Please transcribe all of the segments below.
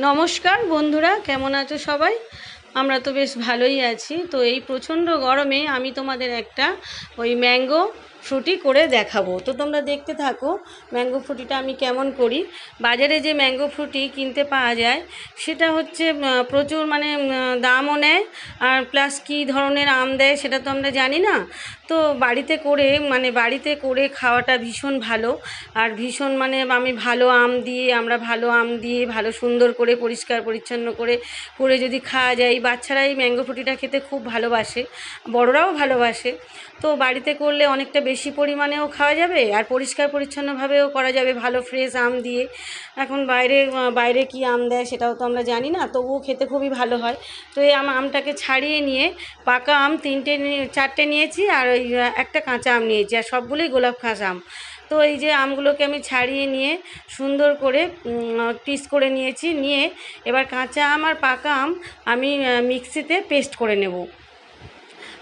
নমস্কার বন্ধুরা, কেমন আছো সবাই? আমরা তো বেশ ভালোই আছি। তো এই প্রচণ্ড গরমে আমি তোমাদের একটা ওই ম্যাঙ্গো ফ্রুটি করে দেখাবো। তো তোমরা দেখতে থাকো ম্যাঙ্গো ফ্রুটিটা আমি কেমন করি। বাজারে যে ম্যাঙ্গো ফ্রুটি কিনতে পাওয়া যায় সেটা হচ্ছে প্রচুর দামও নেয়, আর প্লাস কী ধরনের আম দেয় সেটা তো আমরা জানি না। তো বাড়িতে করে খাওয়াটা ভীষণ ভালো। আর ভীষণ আমি আমরা ভালো আম দিয়ে ভালো সুন্দর করে পরিষ্কার পরিচ্ছন্ন করে যদি খাওয়া যায়, বাচ্চারা এই ম্যাঙ্গো ফ্রুটিটা খেতে খুব ভালোবাসে, বড়রাও ভালোবাসে। তো বাড়িতে করলে অনেকটা বেশি পরিমাণেও খাওয়া যাবে আর পরিষ্কার পরিচ্ছন্নভাবেও করা যাবে ভালো ফ্রেশ আম দিয়ে। এখন বাইরে কি আম দেয় সেটাও তো আমরা জানি না, তবুও খেতে খুবই ভালো হয়। তো এই আমটাকে ছাড়িয়ে নিয়ে পাকা আম চারটে নিয়েছি, আর ওই একটা কাঁচা আম নিয়েছি, আর সবগুলোই গোলাপ খাস আম। তো এই যে আমগুলোকে আমি ছাড়িয়ে নিয়ে সুন্দর করে পিস করে নিয়েছি, নিয়ে এবার কাঁচা আম আর পাকা আম আমি মিক্সিতে পেস্ট করে নেব।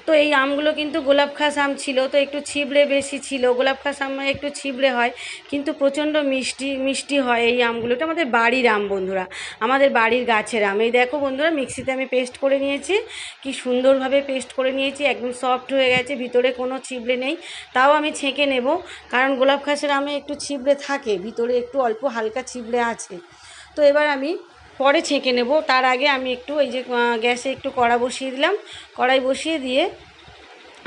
তো এই আমগুলো কিন্তু গোলাপ খাস আম ছিল, তো একটু ছিবড়ে বেশি ছিল। গোলাপ খাস আম একটু ছিবড়ে হয়, কিন্তু প্রচণ্ড মিষ্টি মিষ্টি হয় এই আমগুলো। এটা আমাদের বাড়ির আম বন্ধুরা, আমাদের বাড়ির গাছের আম। এই দেখো বন্ধুরা, মিক্সিতে আমি পেস্ট করে নিয়েছি, কি সুন্দরভাবে পেস্ট করে নিয়েছি, একদম সফট হয়ে গেছে, ভিতরে কোনো ছিবড়ে নেই। তাও আমি ছেঁকে নেব, কারণ গোলাপ খাসের আমে একটু ছিবড়ে থাকে, ভিতরে একটু অল্প হালকা ছিবড়ে আছে। তো এবার আমি পরে ছেঁকে নেব, তার আগে আমি একটু এই যে গ্যাসে একটু কড়া বসিয়ে দিলাম। কড়াই বসিয়ে দিয়ে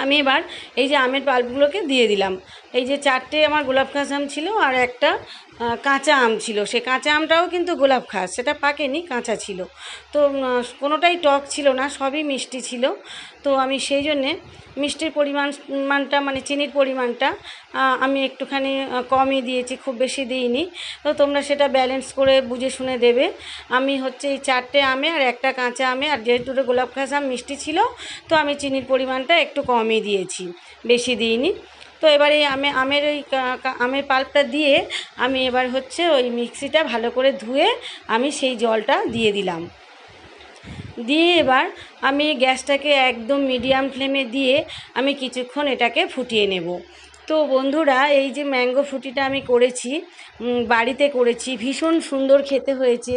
আমি এবার এই যে আমের পাল্পগুলোকে দিয়ে দিলাম। এই যে চারটে আমার গোলাপ খাস আম ছিল, আর একটা কাঁচা আম ছিল। সে কাঁচা আমটাও কিন্তু গোলাপ খাস, সেটা পাকেনি, কাঁচা ছিল। তো কোনোটাই টক ছিল না, সবই মিষ্টি ছিল। তো আমি সেই জন্যে মিষ্টির পরিমাণটা চিনির পরিমাণটা আমি একটুখানি কমই দিয়েছি, খুব বেশি দিইনি। তো তোমরা সেটা ব্যালেন্স করে বুঝে শুনে দেবে। আমি হচ্ছে এই চারটে আমে আর একটা কাঁচা আমে, আর যেহেতু গোলাপ খাস আম মিষ্টি ছিল, তো আমি চিনির পরিমাণটা একটু কমই দিয়েছি, বেশি দিইনি। তো এবার এই আমের ওই আমের পাল্পটা দিয়ে আমি এবার হচ্ছে ওই মিক্সিটা ভালো করে ধুয়ে আমি সেই জলটা দিয়ে দিলাম। দিয়ে এবার আমি গ্যাসটাকে একদম মিডিয়াম ফ্লেমে দিয়ে আমি কিছুক্ষণ এটাকে ফুটিয়ে নেব। তো বন্ধুরা, এই যে ম্যাঙ্গো ফ্রুটিটা আমি করেছি, বাড়িতে করেছি, ভীষণ সুন্দর খেতে হয়েছে।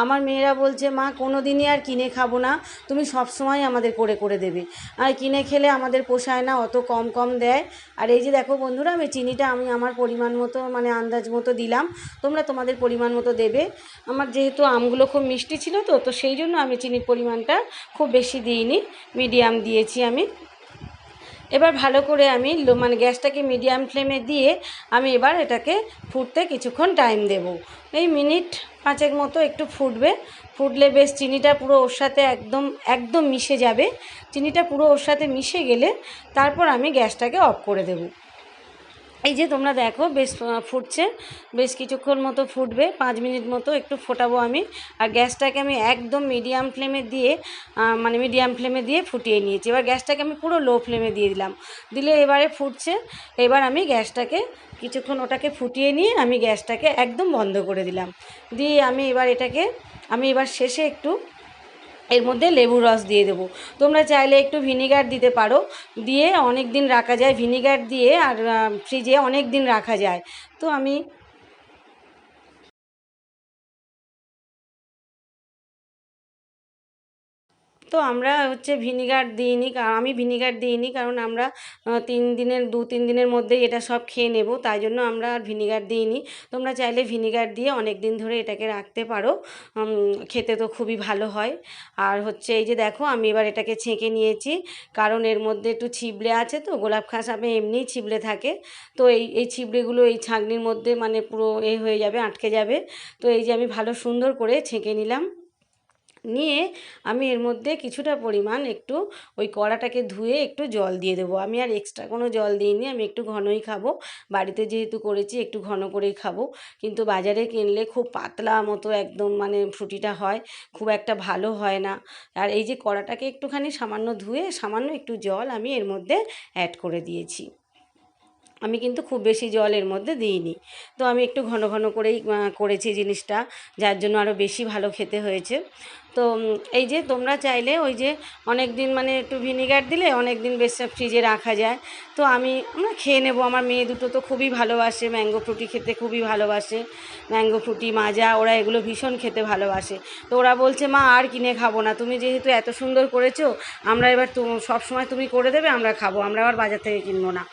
আমার মেয়েরা বলছে, মা কোনো দিনই আর কিনে খাবো না, তুমি সব সময় আমাদের করে করে দেবে, আর কিনে খেলে আমাদের পোষায় না, অত কম কম দেয়। আর এই যে দেখো বন্ধুরা, চিনিটা আমি আমার পরিমাণ মতো আন্দাজ মতো দিলাম, তোমরা তোমাদের পরিমাণ মতো দেবে। আমার যেহেতু আমগুলো খুব মিষ্টি ছিল, তো সেই জন্য আমি চিনির পরিমাণটা খুব বেশি দিইনি, মিডিয়াম দিয়েছি আমি। এবার ভালো করে আমি গ্যাসটাকে মিডিয়াম ফ্লেমে দিয়ে আমি এবার এটাকে ফুটতে কিছুক্ষণ টাইম দেব। এই মিনিট 5 মতো একটু ফুটবে। ফুটলে বেশ চিনিটা পুরো ওর সাথে একদম একদম মিশে যাবে। চিনিটা পুরো ওর সাথে মিশে গেলে তারপর আমি গ্যাসটাকে অফ করে দেব। এই যে তোমরা দেখো বেশ ফুটছে, বেশ কিছুক্ষণ মতো ফুটবে, 5 মিনিট মতো একটু ফোটাবো আমি। আর গ্যাসটাকে আমি একদম মিডিয়াম ফ্লেমে দিয়ে ফুটিয়ে নিয়েছি। এবার গ্যাসটাকে আমি পুরো লো ফ্লেমে দিয়ে দিলাম, দিলে এবারে ফুটছে। এবার আমি গ্যাসটাকে কিছুক্ষণ ওটাকে ফুটিয়ে নিয়ে আমি গ্যাসটাকে একদম বন্ধ করে দিলাম। দিয়ে আমি এবার শেষে একটু এর মধ্যে লেবুর রস দিয়ে দেবো। তোমরা চাইলে একটু ভিনিগার দিতে পারো, দিয়ে অনেক দিন রাখা যায়, ভিনিগার দিয়ে, আর ফ্রিজে অনেক দিন রাখা যায়। তো আমরা হচ্ছে ভিনিগার দিইনি, কারণ আমি ভিনিগার দিইনি, কারণ আমরা 2-3 দিনের মধ্যেই এটা সব খেয়ে নেব, তাই জন্য আমরা আর ভিনিগার দিইনি। তোমরা চাইলে ভিনিগার দিয়ে অনেক দিন ধরে এটাকে রাখতে পারো, খেতে তো খুবই ভালো হয়। আর হচ্ছে এই যে দেখো, আমি এবার এটাকে ছেঁকে নিয়েছি, কারণ এর মধ্যে একটু ছিবড়ে আছে, তো গোলাপ খাস আমে এমনিই ছিবড়ে থাকে। তো এই ছিবড়েগুলো এই ছাঁকনির মধ্যে পুরো হয়ে যাবে, আটকে যাবে। তো এই যে আমি ভালো সুন্দর করে ছেঁকে নিলাম, নিয়ে আমি এর মধ্যে কিছুটা পরিমাণ একটু ওই কড়াটাকে ধুয়ে একটু জল দিয়ে দেবো। আমি আর এক্সট্রা কোনো জল দিইনি, আমি একটু ঘনই খাবো, বাড়িতে যেহেতু করেছি একটু ঘন করেই খাবো। কিন্তু বাজারে কিনলে খুব পাতলা মতো একদম ফ্রুটিটা হয়, খুব একটা ভালো হয় না। আর এই যে কড়াটাকে একটুখানি সামান্য ধুয়ে সামান্য একটু জল আমি এর মধ্যে অ্যাড করে দিয়েছি। আমি কিন্তু খুব বেশি জল এর মধ্যে দিইনি। তো আমি একটু ঘন ঘন করেই করেছি জিনিসটা, যার জন্য আরও বেশি ভালো খেতে হয়েছে। তো এই যে তোমরা চাইলে ওই যে অনেক দিন মানে একটু ভিনিগার দিলে অনেক দিন বেশ ফ্রিজে রাখা যায়। তো আমরা খেয়ে নেব। আমার মেয়ে দুটো তো খুবই ভালোবাসে ম্যাঙ্গো ফ্রুটি খেতে, খুবই ভালোবাসে ম্যাঙ্গো ফ্রুটি, মাজা, ওরা এগুলো ভীষণ খেতে ভালোবাসে। তো ওরা বলছে মা আর কিনে খাবো না, তুমি যেহেতু এত সুন্দর করেছো আমরা এবার সবসময় তুমি করে দেবে, আমরা খাবো, আমরা আবার বাজার থেকে কিনবো না।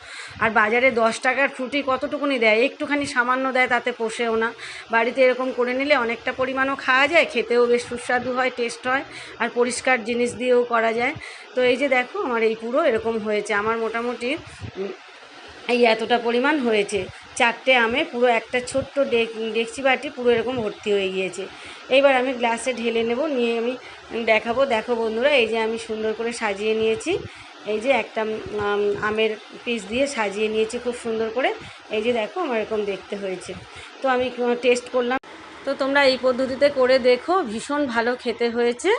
আর বাজারে 10 টাকার ফ্রুটি কতটুকুনি দেয়, একটুখানি সামান্য দেয়, তাতে পোষেও না। বাড়িতে এরকম করে নিলে অনেকটা পরিমাণও খাওয়া যায়, খেতেও বেশ সুস্বাদু হয়, টেস্ট হয়, আর পরিষ্কার জিনিস দিয়েও করা যায়। তো এই যে দেখো আমার এই পুরো এরকম হয়েছে, আমার মোটামুটি এই এতটা পরিমাণ হয়েছে। 4টে আমে পুরো একটা ছোট্ট ডেকচি বাটি পুরো এরকম ভর্তি হয়ে গিয়েছে। এইবার আমি গ্লাসে ঢেলে নেব, নিয়ে আমি দেখাবো। দেখো বন্ধুরা, এই যে আমি সুন্দর করে সাজিয়ে নিয়েছি, এই যে একটা আমের পিস দিয়ে সাজিয়ে নিয়েছি খুব সুন্দর করে। এই যে দেখো আমার এরকম দেখতে হয়েছে। তো আমি টেস্ট করলাম। তো তোমরা এই পদ্ধতিতে করে দেখো, ভীষণ ভালো খেতে হয়েছে।